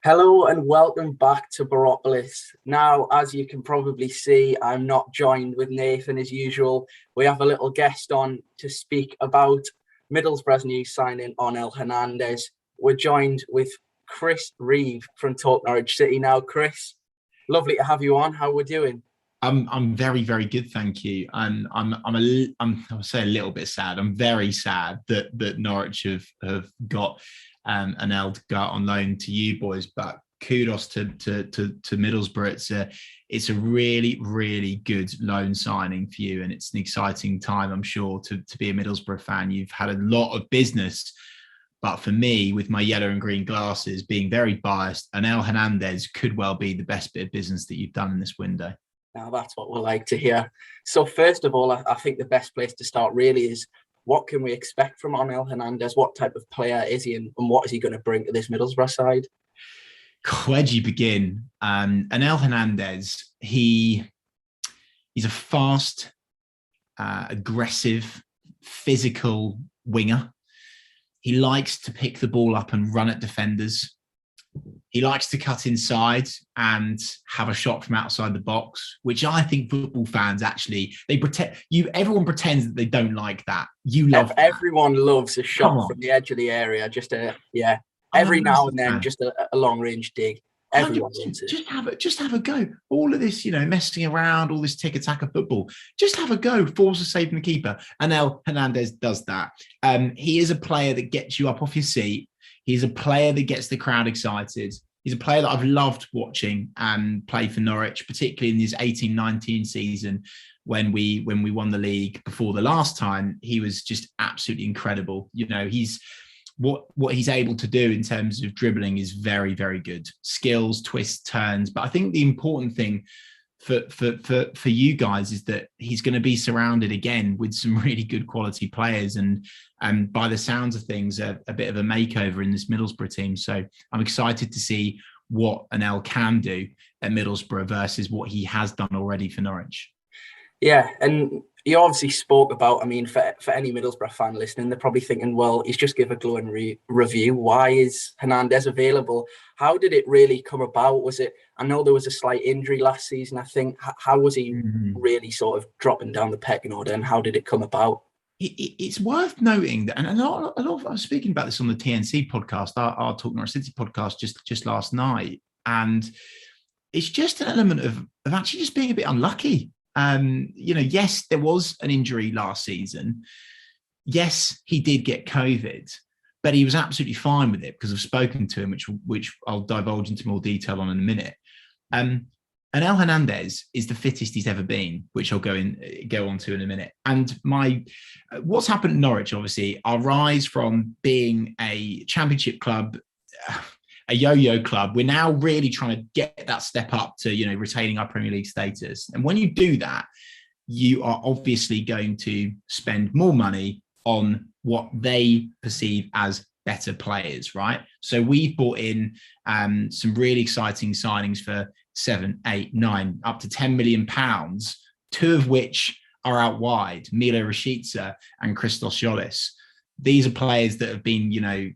Hello and welcome back to Baropolis. Now, as you can probably see, I'm not joined with Nathan as usual. We have a little guest on to speak about Middlesbrough's new signing, Onel Hernandez. We're joined with Chris Reeve from Talk Norwich City. Now, Chris, lovely to have you on. How we're doing? I'm very, very good, thank you. I'll say a little bit sad. I'm very sad that Norwich have got Onel to go out on loan to you boys, but kudos to Middlesbrough. It's a really, really good loan signing for you, and it's an exciting time, I'm sure, to be a Middlesbrough fan. You've had a lot of business, but for me, with my yellow and green glasses, being very biased, Onel Hernandez could well be the best bit of business that you've done in this window. Now, that's what we like to hear. So first of all, I think the best place to start really is, what can we expect from Onel Hernandez? What type of player is he, and what is he going to bring to this Middlesbrough side? Where do you begin? Onel Hernandez, he's a fast, aggressive, physical winger. He likes to pick the ball up and run at defenders. He likes to cut inside and have a shot from outside the box, which I think football fans actually, they pretend everyone pretends that they don't like that. You love that. Everyone loves a shot from the edge of the area. Every now and then, just a long range dig. Everyone loves it. Just have a go. All of this, messing around, all this tick-a-tack of football. Just have a go. Force a save from the keeper. Onel Hernandez does that. He is a player that gets you up off your seat. He's a player that gets the crowd excited. He's a player that I've loved watching play for Norwich, particularly in his 18-19 season when we won the league before the last time. He was just absolutely incredible. He's what he's able to do in terms of dribbling is very, very good. Skills, twists, turns. But I think the important thing for you guys is that he's going to be surrounded again with some really good quality players, and by the sounds of things, a bit of a makeover in this Middlesbrough team. So I'm excited to see what Onel can do at Middlesbrough versus what he has done already for Norwich. Yeah, and you obviously spoke about, for any Middlesbrough fan listening, they're probably thinking, well, he's just give a glowing review. Why is Hernandez available? How did it really come about? I know there was a slight injury last season, I think. How was he really sort of dropping down the pecking order, and how did it come about? It's worth noting that, and a lot of I was speaking about this on the TNC podcast, our Talk Norwich City podcast just last night, and it's just an element of actually just being a bit unlucky. Yes, there was an injury last season. Yes, he did get COVID, but he was absolutely fine with it because I've spoken to him, which I'll divulge into more detail on in a minute. Onel Hernandez is the fittest he's ever been, which I'll go on to in a minute. And what's happened at Norwich, obviously, our rise from being a championship club, a yo-yo club, we're now really trying to get that step up to, retaining our Premier League status. And when you do that, you are obviously going to spend more money on what they perceive as better players, right? So we've brought in some really exciting signings for 7, 8, 9, up to £10 million, two of which are out wide, Milo Rashica and Christos Jolis. These are players that have been,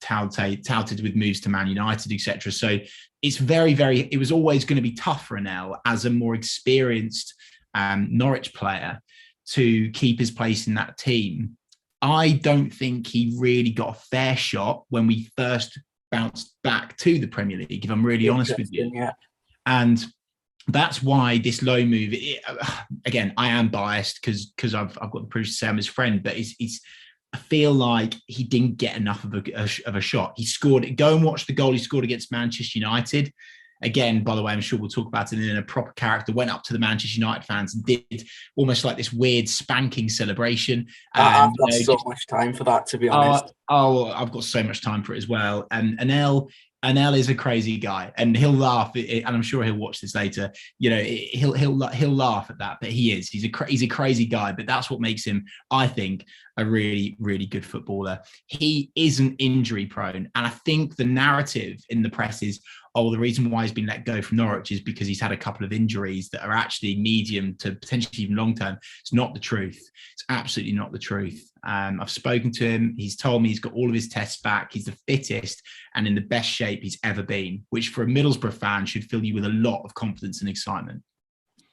touted with moves to Man United, etc. So it's very, very, it was always going to be tough for Onel as a more experienced Norwich player to keep his place in that team. I don't think he really got a fair shot when we first bounced back to the Premier League, if I'm really honest with you. Yeah. And that's why this low move, again, I am biased because I've got the privilege to say I'm his friend, but I feel like he didn't get enough of a shot. He scored. Go and watch the goal he scored against Manchester United. Again, by the way, I'm sure we'll talk about it in a proper character. Went up to the Manchester United fans and did almost like this weird spanking celebration. I've got so much time for that, to be honest. I've got so much time for it as well. And Onel is a crazy guy, and he'll laugh. And I'm sure he'll watch this later. He'll laugh at that. But he's a crazy guy. But that's what makes him, I think, a really, really good footballer. He isn't injury prone, and I think the narrative in the press is, oh, the reason why he's been let go from Norwich is because he's had a couple of injuries that are actually medium to potentially even long term. It's not the truth. It's absolutely not the truth. I've spoken to him. He's told me he's got all of his tests back. He's the fittest and in the best shape he's ever been, which for a Middlesbrough fan should fill you with a lot of confidence and excitement.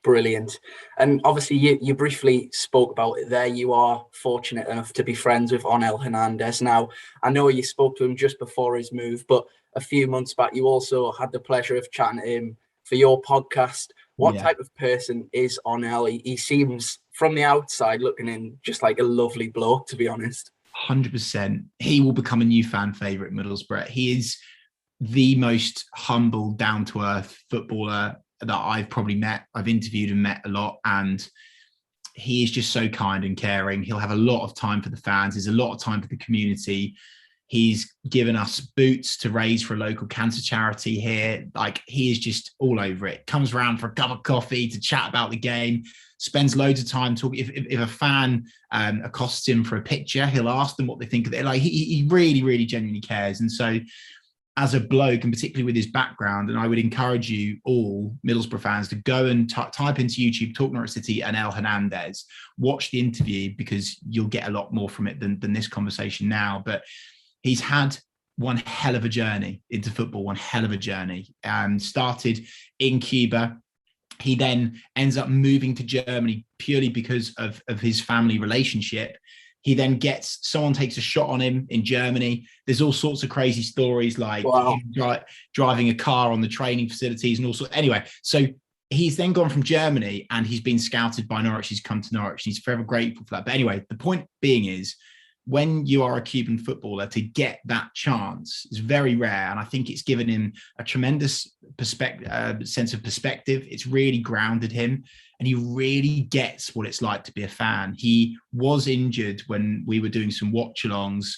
Brilliant. And obviously you briefly spoke about it there. You are fortunate enough to be friends with Onel Hernandez. Now, I know you spoke to him just before his move, but a few months back, you also had the pleasure of chatting to him for your podcast. What type of person is Onel? He seems, from the outside looking in, just like a lovely bloke, to be honest. 100%. He will become a new fan favourite at Middlesbrough. He is the most humble, down-to-earth footballer that I've probably met. I've interviewed and met a lot, and he is just so kind and caring. He'll have a lot of time for the fans. There's a lot of time for the community. He's given us boots to raise for a local cancer charity here. Like, he is just all over it. Comes around for a cup of coffee to chat about the game, spends loads of time talking. If a fan accosts him for a picture, he'll ask them what they think of it. Like, he really, really genuinely cares. And so, as a bloke, and particularly with his background, and I would encourage you all, Middlesbrough fans, to go and type into YouTube, Talk Norwich City, Onel Hernandez, watch the interview, because you'll get a lot more from it than this conversation now. But he's had one hell of a journey into football, one hell of a journey. Started in Cuba. He then ends up moving to Germany purely because of his family relationship. He then someone takes a shot on him in Germany. There's all sorts of crazy stories, like him driving a car on the training facilities and all sorts. Anyway, so he's then gone from Germany and he's been scouted by Norwich. He's come to Norwich. He's forever grateful for that. But anyway, the point being is, when you are a Cuban footballer, to get that chance is very rare. And I think it's given him a tremendous sense of perspective. It's really grounded him, and he really gets what it's like to be a fan. He was injured when we were doing some watch-alongs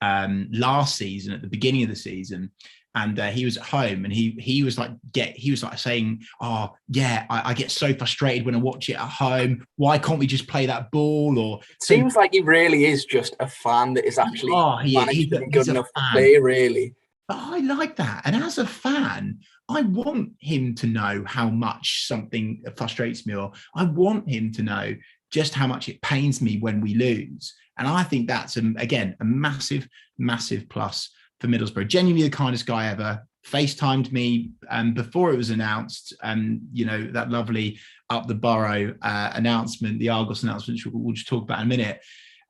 last season, at the beginning of the season. And he was at home, and he was like saying, "Oh yeah, I get so frustrated when I watch it at home. Why can't we just play that ball?" Or seems like he really is just a fan that is actually managed to be good enough to play, really. But I like that, and as a fan, I want him to know how much something frustrates me, or I want him to know just how much it pains me when we lose. And I think that's again a massive, massive plus for Middlesbrough. Genuinely the kindest guy ever. FaceTimed me before it was announced, that lovely up the Boro announcement, the Argos announcement, which we'll just talk about in a minute.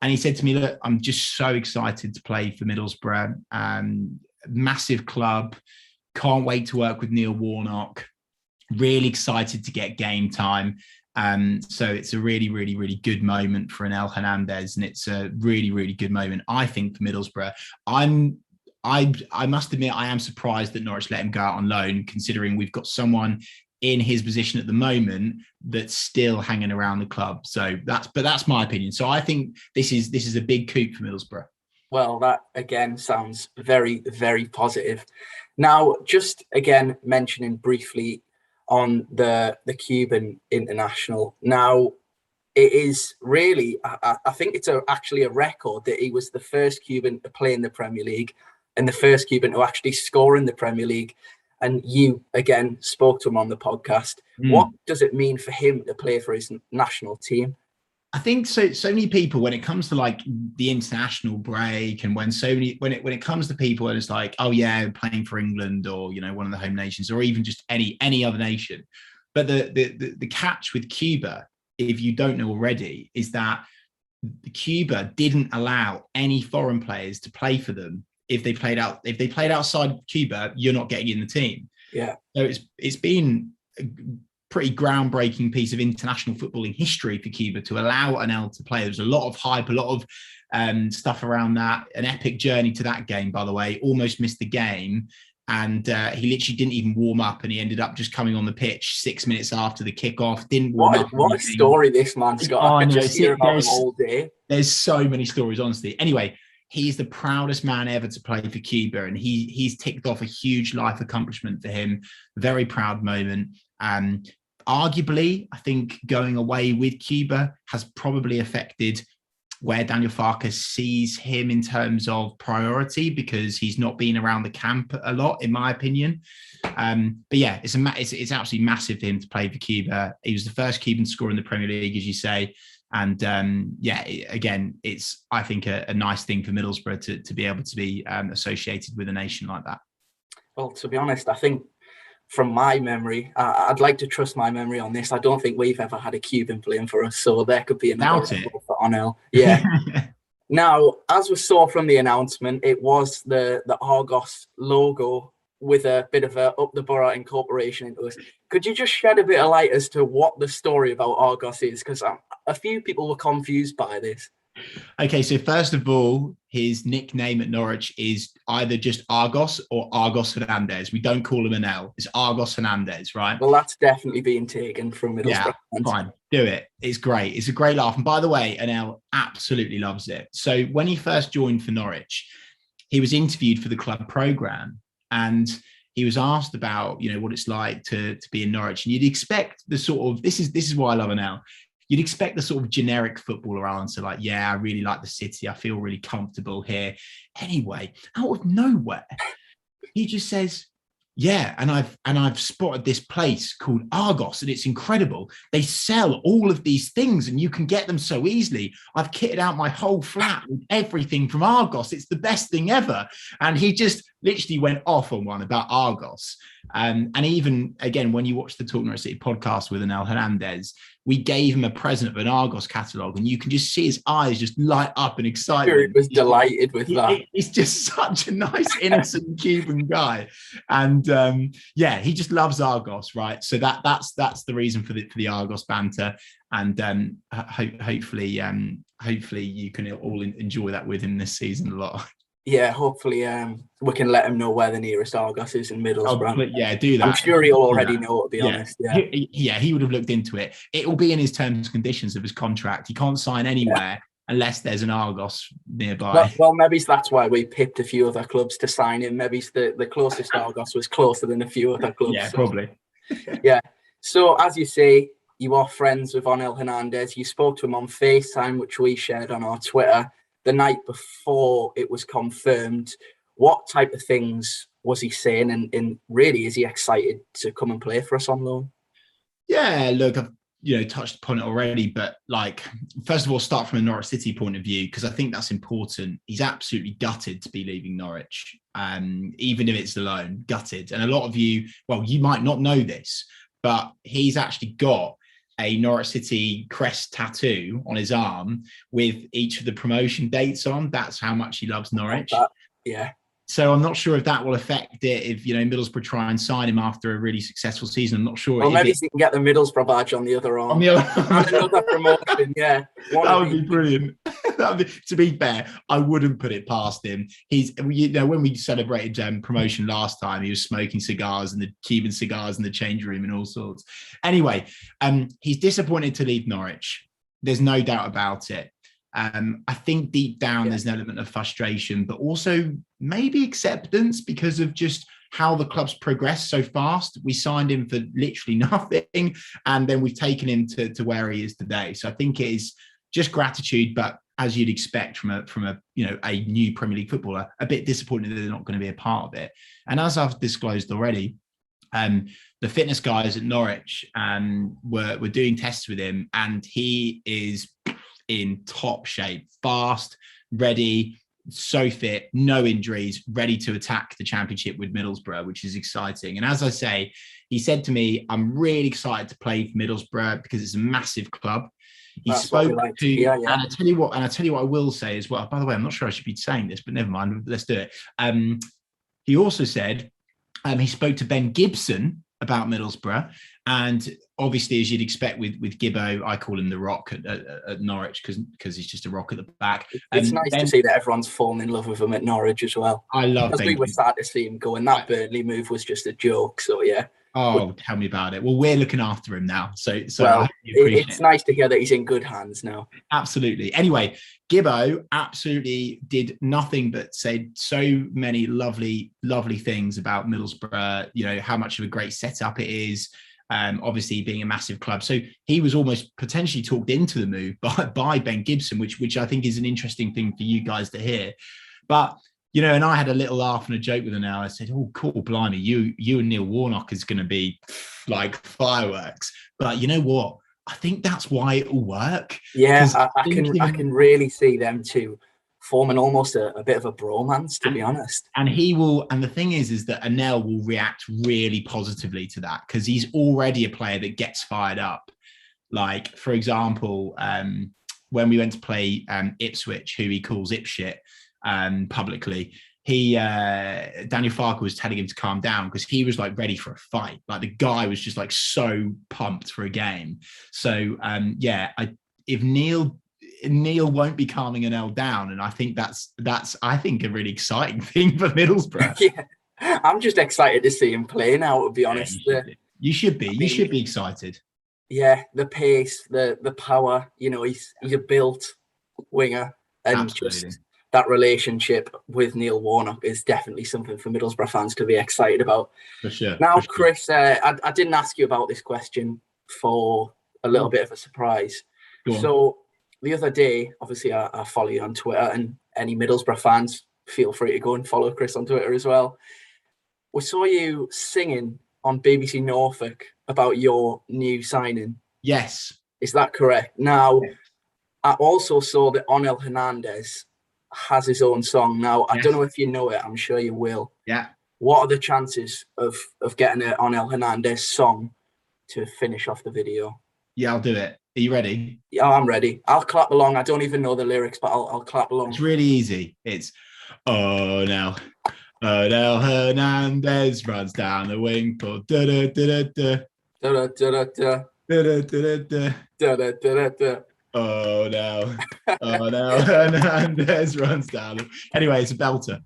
And he said to me, "Look, I'm just so excited to play for Middlesbrough. Massive club. Can't wait to work with Neil Warnock. Really excited to get game time." So it's a really, really, really good moment for Onel Hernandez, and it's a really, really good moment, I think, for Middlesbrough. I must admit, I am surprised that Norwich let him go out on loan, considering we've got someone in his position at the moment that's still hanging around the club. So that's my opinion. So I think this is a big coup for Middlesbrough. Well, that again sounds very, very positive. Now, just again mentioning briefly on the Cuban international. Now, it is really, I think it's actually a record that he was the first Cuban to play in the Premier League and the first Cuban to actually score in the Premier League. And you, again, spoke to him on the podcast. What does it mean for him to play for his national team? I think so many people, when it comes to like the international break, and when it comes to people and it's like, oh yeah, playing for England, or one of the home nations, or even just any other nation. But the catch with Cuba, if you don't know already, is that Cuba didn't allow any foreign players to play for them. If they played outside Cuba, you're not getting in the team. Yeah. So it's been a pretty groundbreaking piece of international footballing history for Cuba to allow Onel to play. There's a lot of hype, a lot of stuff around that. An epic journey to that game, by the way. Almost missed the game. And he literally didn't even warm up, and he ended up just coming on the pitch 6 minutes after the kickoff. Didn't warm up. What a story this man's got. I could just hear about him all day. There's so many stories, honestly. Anyway, he's the proudest man ever to play for Cuba, and he's ticked off a huge life accomplishment for him. Very proud moment. Arguably, I think going away with Cuba has probably affected where Daniel Farke sees him in terms of priority, because he's not been around the camp a lot, in my opinion. But yeah, it's absolutely massive for him to play for Cuba. He was the first Cuban to score in the Premier League, as you say. And again, it's, I think, a nice thing for Middlesbrough to be able to be associated with a nation like that. Well, to be honest, I think from my memory, I'd like to trust my memory on this. I don't think we've ever had a Cuban playing for us, so there could be another for Onel. Yeah. Now, as we saw from the announcement, it was the Argos logo with a bit of a up the Boro incorporation into it. Could you just shed a bit of light as to what the story about Argos is? Because a few people were confused by this. Okay, so first of all, his nickname at Norwich is either just Argos or Argos Hernandez. We don't call him Onel. It's Argos Hernandez, right? Well, that's definitely being taken from Middlesbrough. Yeah, fine. Do it. It's great. It's a great laugh. And by the way, Onel absolutely loves it. So when he first joined for Norwich, he was interviewed for the club programme, and he was asked about, what it's like to be in Norwich. And you'd expect the sort of, this is why I love Onel. You'd expect the sort of generic footballer answer, like, yeah, I really like the city. I feel really comfortable here. Anyway, out of nowhere, he just says, yeah, and I've spotted this place called Argos, and it's incredible. They sell all of these things, and you can get them so easily. I've kitted out my whole flat with everything from Argos. It's the best thing ever. And he just literally went off on one about Argos. And even, again, when you watch the Talk Norwich City podcast with Onel Hernandez, we gave him a present of an Argos catalogue, and you can just see his eyes just light up in excitement. He was delighted with that. He's just such a nice, innocent Cuban guy. And he just loves Argos, right? So that's the reason for the Argos banter. And hopefully you can all enjoy that with him this season a lot. Yeah, hopefully we can let him know where the nearest Argos is in Middlesbrough. Yeah, do that. I'm sure he'll already know, to be honest. Yeah. He would have looked into it. It will be in his terms and conditions of his contract. He can't sign anywhere unless there's an Argos nearby. Well, maybe that's why we picked a few other clubs to sign him. Maybe the closest Argos was closer than a few other clubs. Yeah, probably. Yeah. So, as you say, you are friends with Onel Hernandez. You spoke to him on FaceTime, which we shared on our Twitter the night before it was confirmed. What type of things was he saying? And really, is he excited to come and play for us on loan? Yeah, look, I've touched upon it already, but first of all, start from a Norwich City point of view, because I think that's important. He's absolutely gutted to be leaving Norwich, even if it's the loan, gutted. And a lot of you, well, you might not know this, but he's actually got a Norwich City crest tattoo on his arm with each of the promotion dates on. That's how much he loves Norwich. Yeah. So I'm not sure if that will affect it if, Middlesbrough try and sign him after a really successful season. I'm not sure. Well, maybe he can get the Middlesbrough badge on the other arm. And another promotion, yeah. That would be brilliant. To be fair, I wouldn't put it past him. He's, when we celebrated promotion last time, he was smoking cigars and the Cuban cigars in the change room and all sorts. Anyway, he's disappointed to leave Norwich. There's no doubt about it. I think deep down there's an element of frustration, but also maybe acceptance because of just how the club's progressed so fast. We signed him for literally nothing, and then we've taken him to where he is today. So I think it is just gratitude, but as you'd expect from a new Premier League footballer, a bit disappointed that they're not going to be a part of it. And as I've disclosed already, the fitness guys at Norwich were doing tests with him, and he is in top shape, fast, ready, so fit, no injuries, ready to attack the Championship with Middlesbrough, which is exciting. And as I say, he said to me, I'm really excited to play for Middlesbrough because it's a massive club. He spoke to, and I tell you what I will say as well. By the way, I'm not sure I should be saying this, but never mind, let's do it. He also said he spoke to Ben Gibson about Middlesbrough, and obviously, as you'd expect with Gibbo, I call him the Rock at Norwich because he's just a rock at the back. It's nice to see that everyone's fallen in love with him at Norwich as well. I love because we were sad to see him go, and that Burnley move was just a joke. So yeah. Oh, tell me about it. Well, we're looking after him now, so well, it's nice to hear that he's in good hands now. Absolutely. Anyway, Gibbo absolutely did nothing but say so many lovely things about Middlesbrough. How much of a great setup it is. obviously being a massive club. So he was almost potentially talked into the move by Ben Gibson, which I think is an interesting thing for you guys to hear. But, you know, and I had a little laugh and a joke with her now. I said, oh, cool, blimey, you and Neil Warnock is going to be like fireworks. But you know what? I think that's why it will work. Yeah, I can really see them two forming almost a bit of a bromance, to be honest. And he will, and the thing is that Onel will react really positively to that because he's already a player that gets fired up. Like, for example, when we went to play Ipswich, who he calls Ipshit publicly, Daniel Farke was telling him to calm down because he was like ready for a fight. Like the guy was just like so pumped for a game. So if Neil won't be calming Onel down, and I think that's I think a really exciting thing for Middlesbrough. Yeah, I'm just excited to see him play now, to be honest. You should be excited. Yeah, the pace, the power, you know, he's a built winger, and Absolutely. Just that relationship with Neil Warnock is definitely something for Middlesbrough fans to be excited about. For sure. Now, for sure. Chris, I didn't ask you about this question for a little bit of a surprise. So the other day, obviously, I follow you on Twitter, and any Middlesbrough fans, feel free to go and follow Chris on Twitter as well. We saw you singing on BBC Norfolk about your new signing. Yes. Is that correct? Now, I also saw that Onel Hernandez has his own song. Now, I don't know if you know it. I'm sure you will. Yeah. What are the chances of getting an Onel Hernandez song to finish off the video? Yeah, I'll do it. Are you ready? Yeah, I'm ready. I'll clap along. I don't even know the lyrics, but I'll clap along. It's really easy. It's, Onel Hernandez runs down the wing for da-da-da-da-da. Da-da-da-da-da. Da-da-da-da-da. Da-da-da-da-da. Onel Hernandez runs down. Anyway, it's a belter.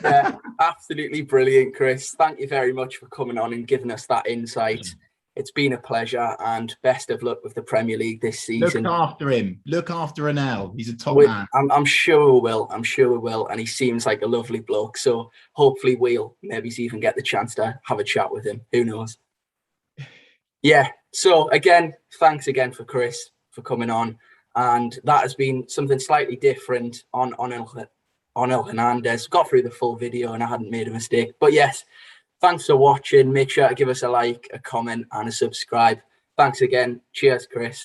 Yeah, absolutely brilliant, Chris. Thank you very much for coming on and giving us that insight. It's been a pleasure, and best of luck with the Premier League this season. Look after him. Look after Onel. He's a top man. I'm sure we will. I'm sure we will. And he seems like a lovely bloke. So hopefully we'll maybe even get the chance to have a chat with him. Who knows? Yeah. So again, thanks again for Chris for coming on. And that has been something slightly different on Onel Hernandez. Got through the full video and I hadn't made a mistake. But yes, thanks for watching. Make sure to give us a like, a comment, and a subscribe. Thanks again. Cheers, Chris.